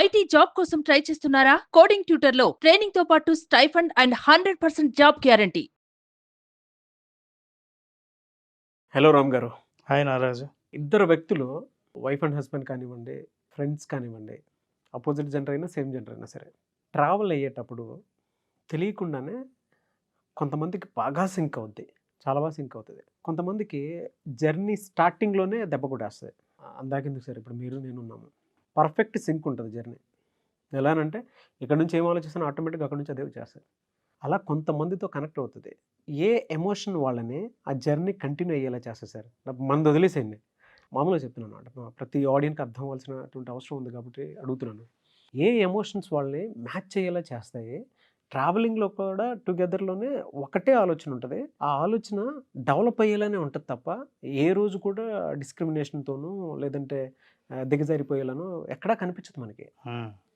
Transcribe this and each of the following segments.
IT job కోసం try చేస్తున్నారా? Coding ట్యూటర్లో training తో పాటు stipend and 100% job guarantee. Hello Ram గారు. హాయ్ నారాజు. ఇద్దరు వ్యక్తులు వైఫ్ అండ్ హస్బెండ్ కానివ్వండి, ఫ్రెండ్స్ కానివ్వండి, అపోజిట్ జెండర్ అయినా సేమ్ జెండర్ అయినా సరే, ట్రావెల్ అయ్యేటప్పుడు తెలియకుండానే కొంతమందికి బాగా సింక్ అవుద్ది, చాలా బాగా సింక్ అవుతుంది. కొంతమందికి జర్నీ స్టార్టింగ్లోనే దెబ్బ కొట్టేస్తుంది. అందాకెందుకు సార్, ఇప్పుడు మీరు నేను ఉన్నాము, పర్ఫెక్ట్ సింక్ ఉంటుంది జర్నీ. ఎలానంటే ఇక్కడ నుంచి ఏం ఆలోచిస్తున్నా ఆటోమేటిక్గా అక్కడ నుంచి అదే వచ్చేస్తుంది. అలా కొంతమందితో కనెక్ట్ అవుతుంది. ఏ ఎమోషన్ వాళ్ళని ఆ జర్నీ కంటిన్యూ అయ్యేలా చేస్తుంది సార్? మనది వదిలేసేయండి, మామూలుగా చెప్తున్నాను అనమాట. ప్రతి ఆడియన్కి అర్థం అవ్వాల్సినటువంటి అవసరం ఉంది కాబట్టి అడుగుతున్నాను. ఏ ఎమోషన్స్ వాళ్ళని మ్యాచ్ అయ్యేలా చేస్తాయి? ట్రావెలింగ్లో కూడా టుగెదర్లోనే ఒకటే ఆలోచన ఉంటుంది, ఆ ఆలోచన డెవలప్ అయ్యేలానే ఉంటుంది తప్ప ఏ రోజు కూడా డిస్క్రిమినేషన్తోనూ లేదంటే దిగజారిపోయేలానో ఎక్కడా కనిపించదు మనకి.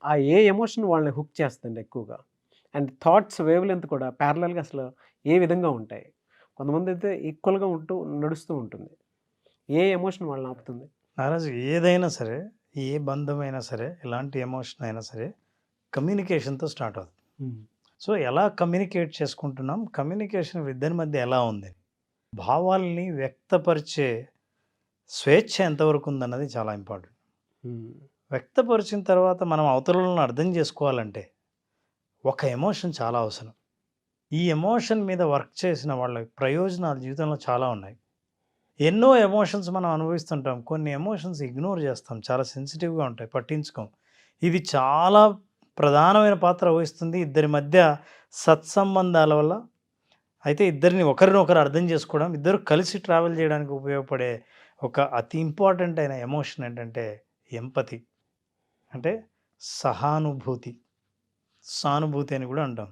ఆ ఏ ఎమోషన్ వాళ్ళని హుక్ చేస్తుంది ఎక్కువగా, అండ్ థాట్స్ వేవ్ లెంత్ కూడా ప్యారలల్గా అసలు ఏ విధంగా ఉంటాయి? కొంతమంది అయితే ఈక్వల్గా నడుస్తూ ఉంటుంది. ఏ ఎమోషన్ వాళ్ళని ఆపుతుంది? నారాజు, ఏదైనా సరే, ఏ బంధమైనా సరే, ఎలాంటి ఎమోషన్ అయినా సరే కమ్యూనికేషన్తో స్టార్ట్ అవుతుంది. సో ఎలా కమ్యూనికేట్ చేసుకుంటున్నాం, కమ్యూనికేషన్ ఇద్దరి మధ్య ఎలా ఉంది, భావాల్ని వ్యక్తపరిచే స్వేచ్ఛ ఎంతవరకు ఉందన్నది చాలా ఇంపార్టెంట్. వ్యక్తపరిచిన తర్వాత మనం అవతలను అర్థం చేసుకోవాలంటే ఒక ఎమోషన్ చాలా అవసరం. ఈ ఎమోషన్ మీద వర్క్ చేసిన వాళ్ళ ప్రయోజనాలు జీవితంలో చాలా ఉన్నాయి. ఎన్నో ఎమోషన్స్ మనం అనుభవిస్తుంటాం, కొన్ని ఎమోషన్స్ ఇగ్నోర్ చేస్తాం, చాలా సెన్సిటివ్గా ఉంటాయి, పట్టించుకోం. ఇది చాలా ప్రధానమైన పాత్ర వహిస్తుంది ఇద్దరి మధ్య సత్సంబంధాల వల్ల. అయితే ఇద్దరిని ఒకరినొకరు అర్థం చేసుకోవడం, ఇద్దరు కలిసి ట్రావెల్ చేయడానికి ఉపయోగపడే ఒక అతి ఇంపార్టెంట్ అయిన ఎమోషన్ ఏంటంటే ఎంపతి, అంటే సహానుభూతి, సానుభూతి అని కూడా అంటాం.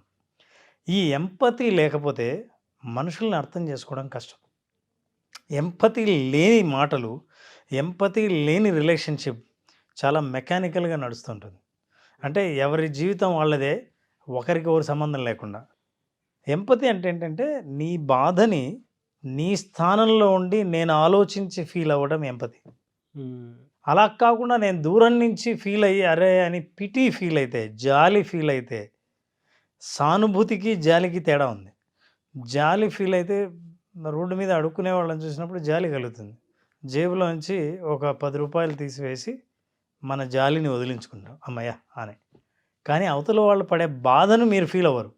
ఈ ఎంపతి లేకపోతే మనుషుల్ని అర్థం చేసుకోవడం కష్టం. ఎంపతి లేని మాటలు, ఎంపతి లేని రిలేషన్షిప్ చాలా మెకానికల్గా నడుస్తుంటుంది. అంటే ఎవరి జీవితం వాళ్ళదే, ఒకరికి ఒకరి సంబంధం లేకుండా. ఎంపతి అంటే ఏంటంటే నీ బాధని నీ స్థానంలో ఉండి నేను ఆలోచించి ఫీల్ అవ్వడం ఎంపతి. అలా కాకుండా నేను దూరం నుంచి ఫీల్ అయ్యి అరే అని పిటి ఫీల్ అయితే, జాలి ఫీల్ అయితే, సానుభూతికి జాలికి తేడా ఉంది. జాలి ఫీల్ అయితే రోడ్డు మీద అడుక్కునే వాళ్ళని చూసినప్పుడు జాలి కలుగుతుంది, జేబులోంచి ఒక 10 రూపాయలు తీసివేసి మన జాలిని వదిలించుకుంటాం అమ్మయ్య అని. కానీ అవతల వాళ్ళు పడే బాధను మీరు ఫీల్ అవ్వరు.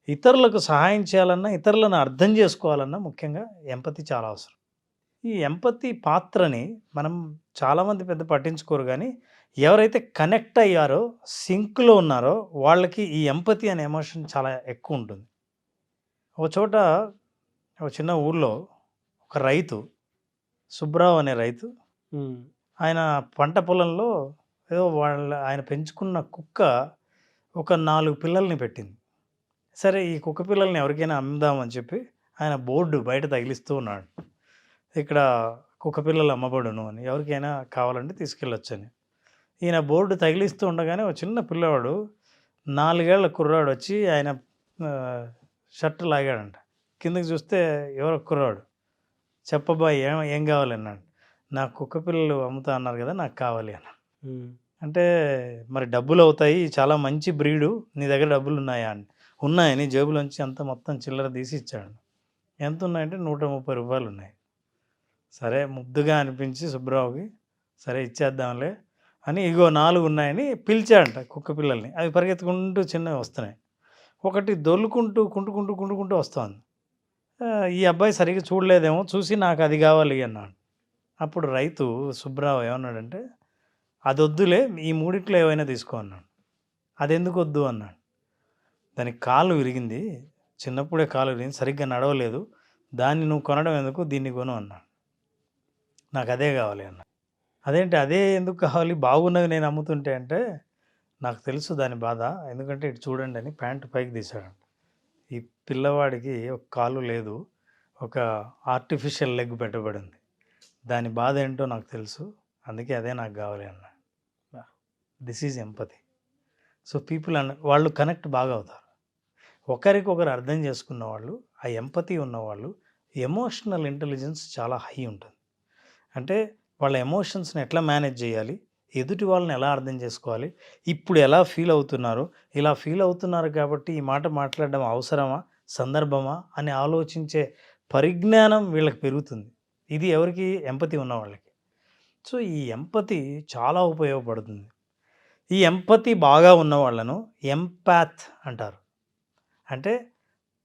ఇతరులకు సహాయం చేయాలన్నా, ఇతరులను అర్థం చేసుకోవాలన్నా ముఖ్యంగా ఎంపతి చాలా అవసరం. ఈ ఎంపతి పాత్రని మనం చాలామంది పెద్ద పట్టించుకోరు, కానీ ఎవరైతే కనెక్ట్ అయ్యారో, సింక్లో ఉన్నారో వాళ్ళకి ఈ ఎంపతి అనే ఎమోషన్ చాలా ఎక్కువ ఉంటుంది. ఒక చోట, ఒక చిన్న ఊర్లో ఒక రైతు, సుబ్రావ్ అనే రైతు, ఆయన పంట పొలంలో ఏదో ఆయన పెంచుకున్న కుక్క ఒక 4 పిల్లల్ని పెట్టింది. సరే ఈ కుక్క పిల్లల్ని ఎవరికైనా అమ్ముదామని చెప్పి ఆయన బోర్డు బయట తగిలిస్తూ ఉన్నాడు, ఇక్కడ కుక్క పిల్లలు అమ్మబడును అని, ఎవరికైనా కావాలంటే తీసుకెళ్ళొచ్చని. ఈయన బోర్డు తగిలిస్తూ ఉండగానే ఒక చిన్న పిల్లవాడు, 4 ఏళ్ల కుర్రాడు వచ్చి ఆయన షర్ట్ లాగాడంట. కిందకి చూస్తే ఎవరో కుర్రాడు, చెప్పబ్బా ఏం కావాలి అన్నాడు. నాకు కుక్క పిల్లలు అమ్ముతా అన్నారు కదా, నాకు కావాలి అన్నాడు. అంటే మరి డబ్బులు అవుతాయి, చాలా మంచి బ్రీడు, నీ దగ్గర డబ్బులు ఉన్నాయా అని. ఉన్నాయని జేబులోంచి అంత మొత్తం చిల్లర తీసి ఇచ్చాడు. ఎంత ఉన్నాయంటే 130 రూపాయలు ఉన్నాయి. సరే ముద్దుగా అనిపించి సుబ్రావుకి, సరే ఇచ్చేద్దాంలే అని, ఇగో 4 ఉన్నాయని పిలిచాడంట కుక్క పిల్లల్ని. అవి పరిగెత్తుకుంటూ చిన్నవి వస్తున్నాయి. ఒకటి దొల్లుకుంటూ కుంటుకుంటూ వస్తుంది. ఈ అబ్బాయి సరిగ్గా చూడలేదేమో, చూసి నాకు అది కావాలి అన్నాడు. అప్పుడు రైతు సుబ్రావు ఏమన్నాడంటే, అది వద్దులే, ఈ 3 ఏవైనా తీసుకో అన్నాడు. అది ఎందుకు వద్దు అన్నాడు. దానికి కాలు విరిగింది, చిన్నప్పుడే కాలు విరిగింది, సరిగ్గా నడవలేదు, దాన్ని నువ్వు కొనడం ఎందుకు, దీన్ని కొను అన్నాడు. నాకు అదే కావాలి అన్నాడు. అదేంటి అదే ఎందుకు కావాలి, బాగున్నవి నేను అమ్ముతుంటే అంటే, నాకు తెలుసు దాని బాధ, ఎందుకంటే ఇటు చూడండి అని ప్యాంటు పైకి తీశాడు. ఈ పిల్లవాడికి ఒక కాలు లేదు, ఒక ఆర్టిఫిషియల్ లెగ్ పెట్టబడింది, దాని బాధ ఏంటో నాకు తెలుసు, అందుకే అదే నాకు కావాలి అన్నాడు. This is empathy. So people వాళ్ళు కనెక్ట్ బాగా అవుతారు. ఒకరికొకరు అర్థం చేసుకున్న వాళ్ళు, ఆ ఎంపతి ఉన్నవాళ్ళు, ఎమోషనల్ ఇంటెలిజెన్స్ చాలా హై ఉంటుంది. అంటే వాళ్ళ ఎమోషన్స్ని ఎట్లా మేనేజ్ చేయాలి, ఎదుటి వాళ్ళని ఎలా అర్థం చేసుకోవాలి, ఇప్పుడు ఎలా ఫీల్ అవుతున్నారు, ఇలా ఫీల్ అవుతున్నారు కాబట్టి ఈ మాట మాట్లాడడం అవసరమా, సందర్భమా అని ఆలోచించే పరిజ్ఞానం వీళ్ళకి పెరుగుతుంది. ఇది ఎవరికి? ఎంపతి ఉన్న వాళ్ళకి. సో ఈ ఎంపతి చాలా ఉపయోగపడుతుంది. ఈ ఎంపతి బాగా ఉన్న వాళ్ళను ఎంపాత్ అంటారు. అంటే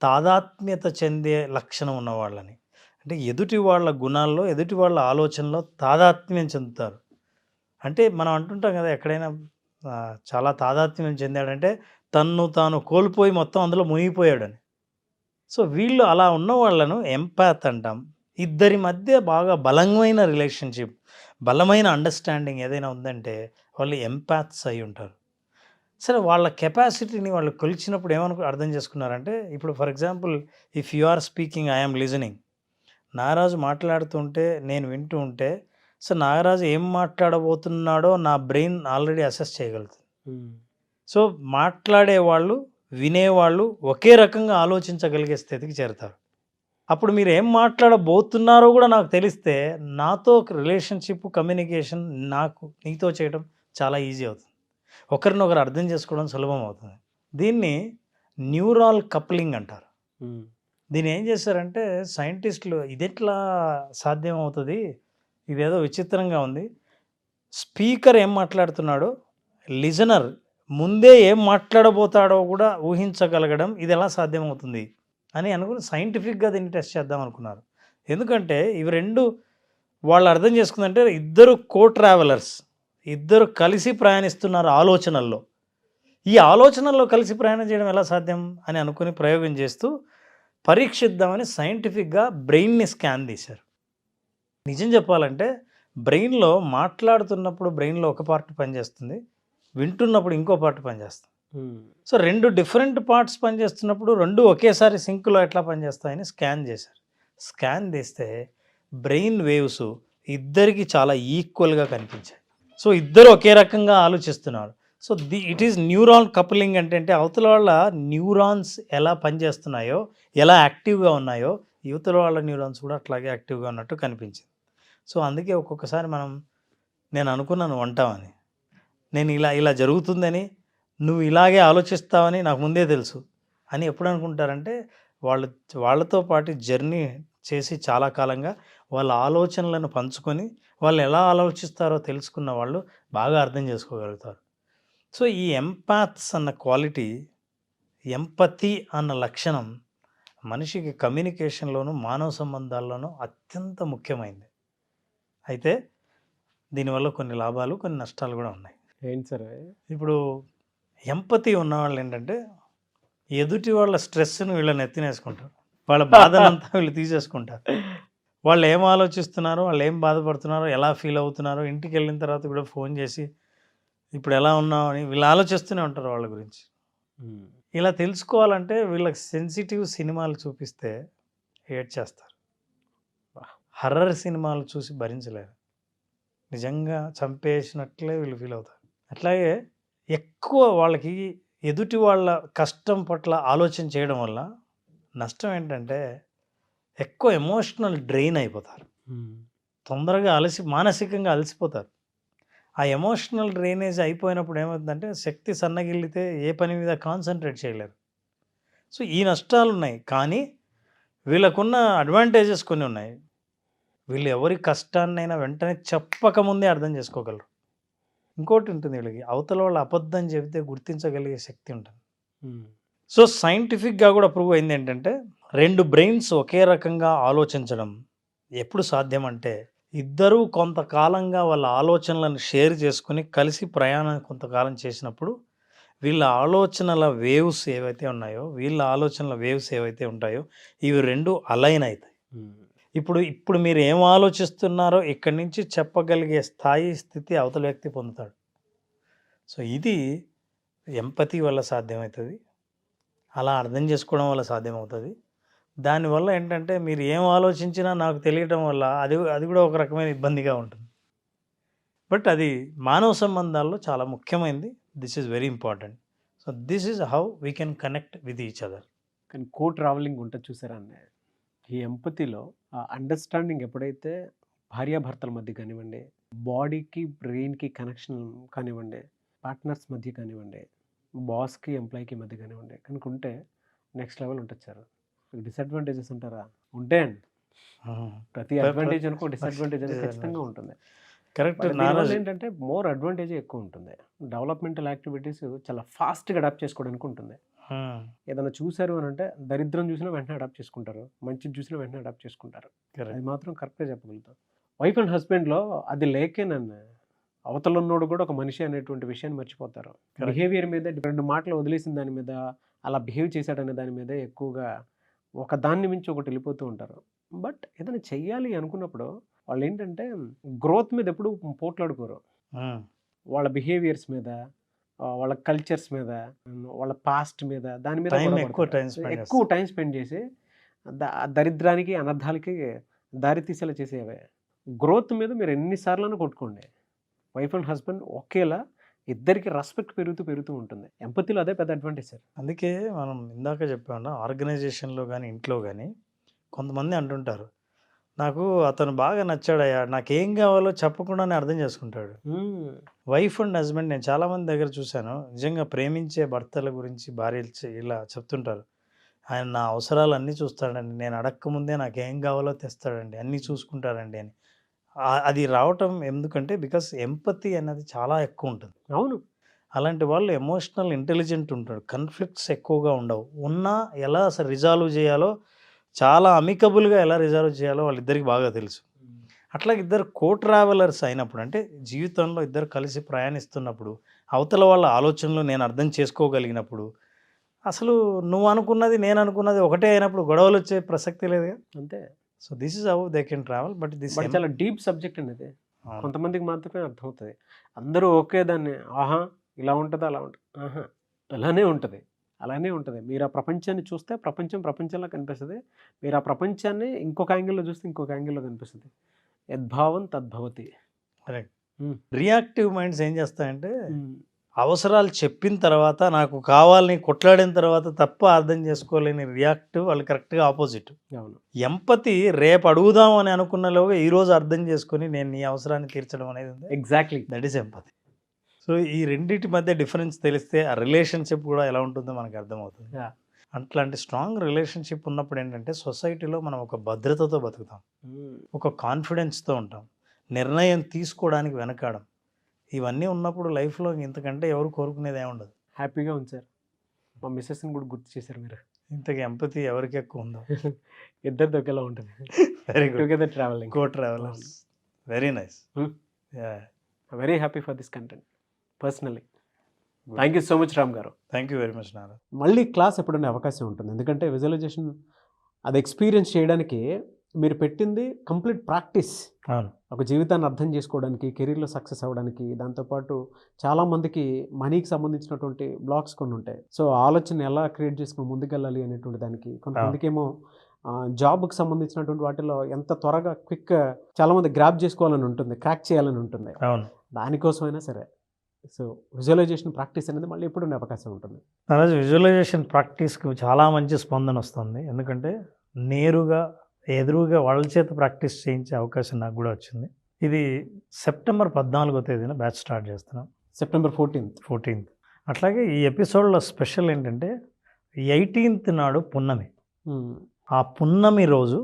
తాదాత్మ్యత చెందే లక్షణం ఉన్న వాళ్ళని. అంటే ఎదుటి వాళ్ళ గుణాల్లో, ఎదుటి వాళ్ళ ఆలోచనలో తాదాత్మ్యం చెందుతారు. అంటే మనం అంటుంటాం కదా, ఎక్కడైనా చాలా తాదాత్మ్యం చెందాడంటే తన్ను తాను కోల్పోయి మొత్తం అందులో మునిగిపోయాడని. సో వీళ్ళు అలా ఉన్న వాళ్ళను ఎంపాత్ అంటాం. ఇద్దరి మధ్య బాగా బలమైన రిలేషన్షిప్, బలమైన అండర్స్టాండింగ్ ఏదైనా ఉందంటే వాళ్ళు ఎంపాత్స్ అయి ఉంటారు. సరే, వాళ్ళ కెపాసిటీని వాళ్ళు కొలిచినప్పుడు అర్థం చేసుకున్నారంటే, ఇప్పుడు for example if you are speaking, I am listening. Nagaraju మాట్లాడుతుంటే నేను వింటూ ఉంటే, సో నాగరాజు ఏం మాట్లాడబోతున్నాడో నా బ్రెయిన్ ఆల్రెడీ అసెస్ చేయగలుగుతుంది. సో మాట్లాడేవాళ్ళు, వినేవాళ్ళు ఒకే రకంగా ఆలోచించగలిగే స్థితికి చేరుతారు. అప్పుడు మీరు ఏం మాట్లాడబోతున్నారో కూడా నాకు తెలిస్తే నాతో రిలేషన్షిప్, కమ్యూనికేషన్ నీతో చేయడం చాలా ఈజీ అవుతుంది. ఒకరినొకరు అర్థం చేసుకోవడం సులభం అవుతుంది. దీన్ని న్యూరాల్ కప్లింగ్ అంటారు. దీన్ని ఏం చేశారంటే సైంటిస్టులు, ఇదెట్లా సాధ్యం అవుతుంది, ఇదేదో విచిత్రంగా ఉంది, స్పీకర్ ఏం మాట్లాడుతున్నాడో లిజనర్ ముందే ఏం మాట్లాడబోతాడో కూడా ఊహించగలగడం ఇది ఎలా సాధ్యమవుతుంది అని అనుకుని సైంటిఫిక్గా దీన్ని టెస్ట్ చేద్దాం అనుకున్నారు. ఎందుకంటే ఇవి రెండు వాళ్ళు అర్థం చేసుకుందంటే ఇద్దరు ట్రావెలర్స్, ఇద్దరు కలిసి ప్రయాణిస్తున్నారు ఆలోచనల్లో. ఈ ఆలోచనల్లో కలిసి ప్రయాణం చేయడం ఎలా సాధ్యం అని అనుకుని ప్రయోగం చేస్తూ పరీక్షిద్దామని సైంటిఫిక్గా బ్రెయిన్ని స్కాన్ తీశారు. నిజం చెప్పాలంటే బ్రెయిన్లో మాట్లాడుతున్నప్పుడు బ్రెయిన్లో ఒక పార్ట్ పనిచేస్తుంది, వింటున్నప్పుడు ఇంకో పార్ట్ పనిచేస్తుంది. సో రెండు డిఫరెంట్ పార్ట్స్ పనిచేస్తున్నప్పుడు రెండు ఒకేసారి సింక్లో ఎట్లా పనిచేస్తాయని స్కాన్ చేశారు. స్కాన్ తీస్తే బ్రెయిన్ వేవ్స్ ఇద్దరికి చాలా ఈక్వల్గా కనిపించాయి. సో ఇద్దరు ఒకే రకంగా ఆలోచిస్తున్నారు. So it is neuron coupling. అంటే అవతల వాళ్ళ న్యూరాన్స్ ఎలా పనిచేస్తున్నాయో, ఎలా యాక్టివ్గా ఉన్నాయో యువతల వాళ్ళ న్యూరాన్స్ కూడా అట్లాగే యాక్టివ్గా ఉన్నట్టు కనిపించింది. సో అందుకే ఒక్కొక్కసారి నేను అనుకున్నాను వంటామని, నేను ఇలా జరుగుతుందని, నువ్వు ఇలాగే ఆలోచిస్తావని నాకు ముందే తెలుసు అని ఎప్పుడు అనుకుంటారంటే వాళ్ళతో పాటు జర్నీ చేసి చాలా కాలంగా వాళ్ళ ఆలోచనలను పంచుకొని వాళ్ళు ఎలా ఆలోచిస్తారో తెలుసుకున్న వాళ్ళు బాగా అర్థం చేసుకోగలుగుతారు. సో ఈ ఎంపాత్స్ అన్న క్వాలిటీ, ఎంపతి అన్న లక్షణం మనిషికి కమ్యూనికేషన్లోనూ మానవ సంబంధాల్లోనూ అత్యంత ముఖ్యమైనది. అయితే దీనివల్ల కొన్ని లాభాలు, కొన్ని నష్టాలు కూడా ఉన్నాయి. ఏంటి సార్? ఇప్పుడు ఎంపతి ఉన్నవాళ్ళు ఏంటంటే ఎదుటి వాళ్ళ స్ట్రెస్ని వీళ్ళని ఎత్తినేసుకుంటారు, వాళ్ళ బాధనంతా వీళ్ళు తీసేసుకుంటారు. వాళ్ళు ఏం ఆలోచిస్తున్నారో, వాళ్ళు ఏం బాధపడుతున్నారో, ఎలా ఫీల్ అవుతున్నారో ఇంటికి వెళ్ళిన తర్వాత కూడా ఫోన్ చేసి ఇప్పుడు ఎలా ఉన్నావు అని వీళ్ళు ఆలోచిస్తూనే ఉంటారు వాళ్ళ గురించి. ఇలా తెలుసుకోవాలంటే వీళ్ళకి సెన్సిటివ్ సినిమాలు చూపిస్తే ఏడ్చేస్తారు, హర్రర్ సినిమాలు చూసి భరించలేరు, నిజంగా చంపేసినట్లే వీళ్ళు ఫీల్ అవుతారు. అట్లాగే ఎక్కువ వాళ్ళకి ఎదుటి వాళ్ళ కష్టం పట్ల ఆలోచన చేయడం వల్ల నష్టం ఏంటంటే ఎక్కువ ఎమోషనల్ డ్రెయిన్ అయిపోతారు, తొందరగా మానసికంగా అలసిపోతారు. ఆ ఎమోషనల్ డ్రైనేజ్ అయిపోయినప్పుడు ఏమవుతుందంటే శక్తి సన్నగిల్లితే ఏ పని మీద కాన్సన్ట్రేట్ చేయలేరు. సో ఈ నష్టాలు ఉన్నాయి. కానీ వీళ్ళకున్న అడ్వాంటేజెస్ కొన్ని ఉన్నాయి. వీళ్ళు ఎవరి కష్టాన్నైనా వెంటనే చెప్పకముందే అర్థం చేసుకోగలరు. ఇంకోటి ఉంటుంది, వీళ్ళకి అవతల వాళ్ళు అబద్ధం చెబితే గుర్తించగలిగే శక్తి ఉంటుంది. సో సైంటిఫిక్గా కూడా ప్రూవ్ అయింది ఏంటంటే రెండు బ్రెయిన్స్ ఒకే రకంగా ఆలోచించడం ఎప్పుడు సాధ్యం అంటే ఇద్దరూ కొంతకాలంగా వాళ్ళ ఆలోచనలను షేర్ చేసుకుని కలిసి ప్రయాణం కొంతకాలం చేసినప్పుడు వీళ్ళ ఆలోచనల వేవ్స్ ఏవైతే ఉన్నాయో, వీళ్ళ ఆలోచనల వేవ్స్ ఏవైతే ఉంటాయో ఇవి రెండు అలైన్ అవుతాయి. ఇప్పుడు మీరు ఏం ఆలోచిస్తున్నారో ఇక్కడి నుంచి చెప్పగలిగే స్థితి అవతల వ్యక్తి పొందుతాడు. సో ఇది ఎంపతి వల్ల సాధ్యమవుతుంది, అలా అర్థం చేసుకోవడం వల్ల సాధ్యమవుతుంది. దానివల్ల ఏంటంటే మీరు ఏం ఆలోచించినా నాకు తెలియటం వల్ల అది కూడా ఒక రకమైన ఇబ్బందిగా ఉంటుంది. బట్ అది మానవ సంబంధాల్లో చాలా ముఖ్యమైనది. This is very important. So this is how we can connect with each other. కానీ ట్రావెలింగ్ ఉంటుంది చూసారా అన్న, ఈ ఎంపతిలో ఆ అండర్స్టాండింగ్ ఎప్పుడైతే భార్యాభర్తల మధ్య కానివ్వండి, బాడీకి బ్రెయిన్కి కనెక్షన్ కానివ్వండి, పార్ట్నర్స్ మధ్య కానివ్వండి, బాస్కి ఎంప్లాయీకి మధ్య కానివ్వండి కనుక ఉంటే నెక్స్ట్ లెవెల్ ఉంటుంది సార్. డిసడ్వాంటేజెస్ అంటారా? ఉంటాయండి. ప్రతి అడ్వాంటేజ్ అనుకో డిసడ్వాంటేజ్ అనేది ఖచ్చితంగా ఉంటుంది. కరెక్ట్. దీనివల్ల ఏంటంటే మోర్ అడ్వాంటేజ్ ఎక్కువ ఉంటుంది. డెవలప్మెంటల్ యాక్టివిటీస్ చాలా ఫాస్ట్గా అడాప్ట్ చేసుకోవడానికి ఉంటుంది. ఏదైనా చూసారు అని అంటే దరిద్రం చూసినా వెంటనే అడాప్ట్ చేసుకుంటారు, మంచిది చూసినా వెంటనే అడాప్ట్ చేసుకుంటారు. అది మాత్రం కరెక్ట్గా చెప్పగలుగుతాం. వైఫ్ అండ్ హస్బెండ్లో అది లేకేనన్ను అవతల ఉన్నోడు కూడా ఒక మనిషి అనేటువంటి విషయాన్ని మర్చిపోతారు. బిహేవియర్ మీద 2 మాటలు వదిలేసిన దాని మీద, అలా బిహేవ్ చేశాడనే దాని మీద ఎక్కువగా ఒక దాన్ని మించి ఒకటి వెళ్ళిపోతూ ఉంటారు. బట్ ఏదైనా చెయ్యాలి అనుకున్నప్పుడు వాళ్ళు ఏంటంటే గ్రోత్ మీద ఎప్పుడు పోట్లాడుకోరు. వాళ్ళ బిహేవియర్స్ మీద, వాళ్ళ కల్చర్స్ మీద, వాళ్ళ పాస్ట్ మీద, దాని మీద ఎక్కువ టైం స్పెండ్ చేసి దరిద్రానికి అనర్థాలకి దారి తీసేలా చేసేవే. గ్రోత్ మీద మీరు ఎన్నిసార్లు కొట్టుకోండి, వైఫ్ అండ్ హస్బెండ్ ఒకేలా ఇద్దరికి రెస్పెక్ట్ పెరుగుతూ ఉంటుంది. ఎంపతిలో అదే పెద్ద అడ్వాంటేజ్ సార్. అందుకే మనం ఇందాక చెప్పాము, ఆర్గనైజేషన్లో కానీ ఇంట్లో కానీ కొంతమంది అంటుంటారు, నాకు అతను బాగా నచ్చాడయ్యా, నాకేం కావాలో చెప్పకుండానే అర్థం చేసుకుంటాడు. వైఫ్ అండ్ హస్బెండ్ నేను చాలామంది దగ్గర చూశాను, నిజంగా ప్రేమించే భర్తల గురించి భార్యలు ఇలా చెప్తుంటారు, ఆయన నా అవసరాలు అన్నీ చూస్తాడండి, నేను అడక్కముందే నాకేం కావాలో తెస్తాడండి, అన్నీ చూసుకుంటాడండి అని. అది రావటం ఎందుకంటే బికాస్ ఎంపతి అనేది చాలా ఎక్కువ ఉంటుంది. అవును, అలాంటి వాళ్ళు ఎమోషనల్ ఇంటెలిజెంట్ ఉంటాడు, కన్ఫ్లిక్ట్స్ ఎక్కువగా ఉండవు. ఉన్నా ఎలా అసలు రిజాల్వ్ చేయాలో, చాలా అమికబుల్గా ఎలా రిజాల్వ్ చేయాలో వాళ్ళిద్దరికి బాగా తెలుసు. అట్లా ఇద్దరు కో ట్రావెలర్స్ అయినప్పుడు, అంటే జీవితంలో ఇద్దరు కలిసి ప్రయాణిస్తున్నప్పుడు, అవతల వాళ్ళ ఆలోచనలు నేను అర్థం చేసుకోగలిగినప్పుడు, అసలు నువ్వు అనుకున్నది నేను అనుకున్నది ఒకటే అయినప్పుడు గొడవలు వచ్చే ప్రసక్తి లేదు అంతే. So this is how they can travel. But చాలా డీప్ సబ్జెక్ట్ అనేది కొంతమందికి మాత్రమే అర్థమవుతుంది. అందరూ ఒకే దాన్ని ఆహా ఇలా ఉంటుంది, అలా ఉంటుంది, ఆహా అలానే ఉంటుంది. మీరు ఆ ప్రపంచాన్ని చూస్తే ప్రపంచంలో కనిపిస్తుంది. మీరు ఆ ప్రపంచాన్ని ఇంకొక యాంగిల్లో చూస్తే ఇంకొక యాంగిల్లో కనిపిస్తుంది. యద్భావం తద్భవతి. కరెక్ట్. రియాక్టివ్ మైండ్స్ ఏం చేస్తాయంటే, అవసరాలు చెప్పిన తర్వాత, నాకు కావాలని కొట్లాడిన తర్వాత తప్ప అర్థం చేసుకోలేని రియాక్టివ్ వాళ్ళు కరెక్ట్గా ఆపోజిట్. అవును. ఎంపతి రేపు అడుగుదాం అని అనుకున్నలోగా ఈరోజు అర్థం చేసుకొని నేను నీ అవసరాన్ని తీర్చడం అనేది ఉంది. Exactly, that is empathy. So ఈ రెండింటి మధ్య డిఫరెన్స్ తెలిస్తే ఆ రిలేషన్షిప్ కూడా ఎలా ఉంటుందో మనకు అర్థమవుతుంది. అట్లాంటి స్ట్రాంగ్ రిలేషన్షిప్ ఉన్నప్పుడు ఏంటంటే సొసైటీలో మనం ఒక భద్రతతో బతుకుతాం, ఒక కాన్ఫిడెన్స్తో ఉంటాం, నిర్ణయం తీసుకోవడానికి వెనకాడం. ఇవన్నీ ఉన్నప్పుడు లైఫ్లో ఇంతకంటే ఎవరు కోరుకునేది ఏమి ఉండదు. హ్యాపీగా ఉంచారు. మా మిస్సెస్ని కూడా గుర్తు చేశారు మీరు. ఇంతకు ఎంపతి ఎవరికి ఎక్కువ ఉందో ఇద్దరు ఒకేలా ఉంటుంది. Very good. Together traveling, co travelers. Very nice. Very happy for this content personally. Thank you so much Ram garu. Thank you very much Nara. మళ్ళీ క్లాస్ ఎప్పుడైనా అవకాశం ఉంటుంది, ఎందుకంటే విజువలైజేషన్ అది ఎక్స్పీరియన్స్ చేయడానికి మీరు పెట్టింది కంప్లీట్ ప్రాక్టీస్. అవును. ఒక జీవితాన్ని అర్థం చేసుకోవడానికి, కెరీర్లో సక్సెస్ అవ్వడానికి, దాంతోపాటు చాలామందికి మనీకి సంబంధించినటువంటి బ్లాక్స్ కొన్ని ఉంటాయి. సో ఆలోచన ఎలా క్రియేట్ చేసుకుని ముందుకెళ్ళాలి అనేటువంటి దానికి, కొంతమందికి ఏమో జాబ్కి సంబంధించినటువంటి వాటిలో ఎంత త్వరగా క్విక్ చాలామంది గ్రాప్ చేసుకోవాలని ఉంటుంది, క్రాక్ చేయాలని ఉంటుంది. అవును. దానికోసమైనా సరే సో విజువలైజేషన్ ప్రాక్టీస్ అనేది మళ్ళీ ఎప్పుడు అవకాశం ఉంటుంది. అలాగే విజువలైజేషన్ ప్రాక్టీస్కి చాలా మంచి స్పందన వస్తుంది. ఎందుకంటే నేరుగా ఎదురుగా వాళ్ళ చేత ప్రాక్టీస్ చేయించే అవకాశం నాకు కూడా వచ్చింది. ఇది సెప్టెంబర్ 14వ తేదీన బ్యాచ్ స్టార్ట్ చేస్తున్నాం. September 14th. అట్లాగే ఈ ఎపిసోడ్లో స్పెషల్ ఏంటంటే 18th నాడు పున్నమి. ఆ పున్నమి రోజు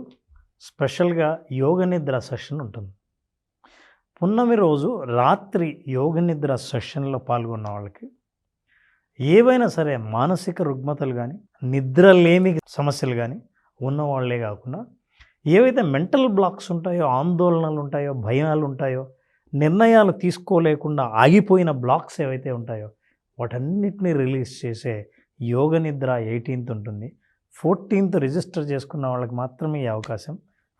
స్పెషల్గా యోగ నిద్ర సెషన్ ఉంటుంది. పున్నమి రోజు రాత్రి యోగ నిద్ర సెషన్లో పాల్గొన్న వాళ్ళకి ఏవైనా సరే మానసిక రుగ్మతలు కానీ, నిద్రలేమి సమస్యలు కానీ ఉన్నవాళ్లే కాకుండా, ఏవైతే మెంటల్ బ్లాక్స్ ఉంటాయో, ఆందోళనలు ఉంటాయో, భయాలు ఉంటాయో, నిర్ణయాలు తీసుకోలేకుండా ఆగిపోయిన బ్లాక్స్ ఏవైతే ఉంటాయో వాటన్నిటినీ రిలీజ్ చేసే యోగ నిద్ర 18th ఉంటుంది. 14th రిజిస్టర్ చేసుకున్న వాళ్ళకి మాత్రమే ఈ అవకాశం.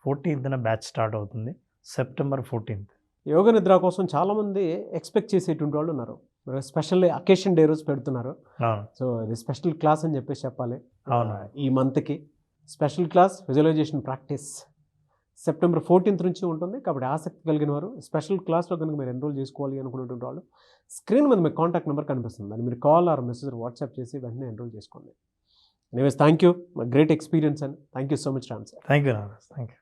14th బ్యాచ్ స్టార్ట్ అవుతుంది, సెప్టెంబర్ 14th. యోగ నిద్ర కోసం చాలామంది ఎక్స్పెక్ట్ చేసేటువంటి వాళ్ళు ఉన్నారు. స్పెషల్ అకేషన్ డే రోజు పెడుతున్నారు. సో ఇది స్పెషల్ క్లాస్ అని చెప్పేసి చెప్పాలి. అవును. ఈ మంత్కి special class visualisation practice September 14th నుంచి ఉంటుంది. కాబట్టి ఆసక్తి కలిగిన వారు స్పెషల్ క్లాస్లో కనుక మీరు ఎన్రోల్ చేసుకోవాలి అనుకున్నటువంటి వాళ్ళు స్క్రీన్ మీద మీకు కాంటాక్ట్ నెంబర్ కనిపిస్తుంది, దాన్ని మీరు కాల్ ఆర్ మెసేజ్ వాట్సాప్ చేసి వెంటనే ఎన్రోల్ చేసుకోండి. Anyways thank you, great experience and thank you so much Ram sir. Thank you Naraj. Thank you.